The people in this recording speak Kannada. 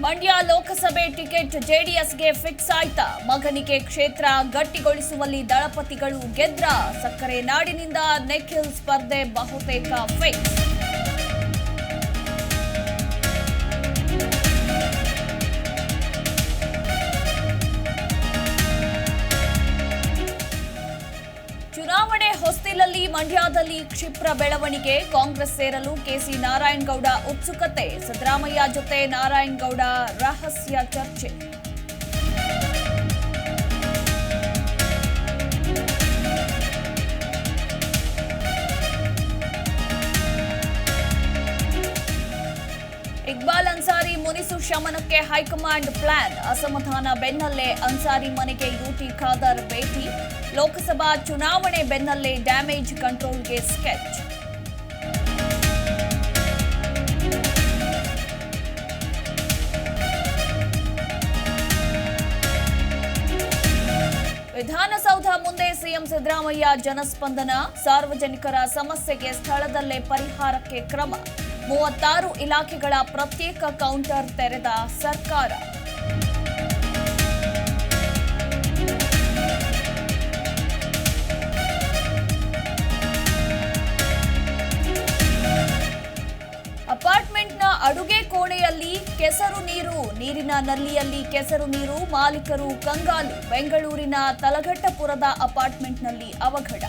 ಮಂಡ್ಯ ಲೋಕಸಭೆ ಟಿಕೆಟ್ ಜೆಡಿಎಸ್ಗೆ ಫಿಕ್ಸ್ ಆಯ್ತಾ? ಮಗನಿಗೆ ಕ್ಷೇತ್ರ ಗಟ್ಟಿಗೊಳಿಸುವಲ್ಲಿ ದಳಪತಿಗಳು ಗೆದ್ರ? ಸಕ್ಕರೆ ನಾಡಿನಿಂದ ನಿಖಿಲ್ ಸ್ಪರ್ಧೆ ಬಹುತೇಕ ಫಿಕ್ಸ್. ಚುನಾವಣೆ ಹೊಸ್ತಿಲಲ್ಲಿ ಮಂಡ್ಯದಲ್ಲಿ ಕ್ಷಿಪ್ರ ಬೆಳವಣಿಗೆ. ಕಾಂಗ್ರೆಸ್ ಸೇರಲು ಕೆಸಿ ನಾರಾಯಣಗೌಡ ಉತ್ಸುಕತೆ. ಸಿದ್ದರಾಮಯ್ಯ ಜೊತೆ ನಾರಾಯಣಗೌಡ ರಹಸ್ಯ ಚರ್ಚೆ. ಇಕ್ಬಾಲ್ ಅನ್ಸಾರಿ ಮುನಿಸು ಶಮನಕ್ಕೆ ಹೈಕಮಾಂಡ್ ಪ್ಲಾನ್. ಅಸಮಾಧಾನ ಬೆನ್ನಲ್ಲೇ ಅನ್ಸಾರಿ ಮನೆಗೆ ಯುಟಿ ಖಾದರ್ ಭೇಟಿ. ಲೋಕಸಭಾ ಚುನಾವಣೆ ಬೆನ್ನಲ್ಲೇ ಡ್ಯಾಮೇಜ್ ಕಂಟ್ರೋಲ್ಗೆ ಸ್ಕೆಚ್. ವಿಧಾನಸೌಧ ಮುಂದೆ ಸಿಎಂ ಸಿದ್ದರಾಮಯ್ಯ ಜನಸ್ಪಂದನ. ಸಾರ್ವಜನಿಕರ ಸಮಸ್ಯೆಗೆ ಸ್ಥಳದಲ್ಲೇ ಪರಿಹಾರಕ್ಕೆ ಕ್ರಮ. 36 ಇಲಾಖೆಗಳ ಪ್ರತ್ಯೇಕ ಕೌಂಟರ್ ತೆರೆದ ಸರ್ಕಾರ. ಅಪಾರ್ಟ್ಮೆಂಟ್ನ ಅಡುಗೆ ಕೋಣೆಯಲ್ಲಿ ಕೆಸರು ನೀರು. ನೀರಿನ ನಲ್ಲಿಯಲ್ಲಿ ಕೆಸರು ನೀರು. ಮಾಲೀಕರು ಕಂಗಾಲು. ಬೆಂಗಳೂರಿನ ತಲಘಟ್ಟಪುರದ ಅಪಾರ್ಟ್ಮೆಂಟ್ನಲ್ಲಿ ಅವಘಡ.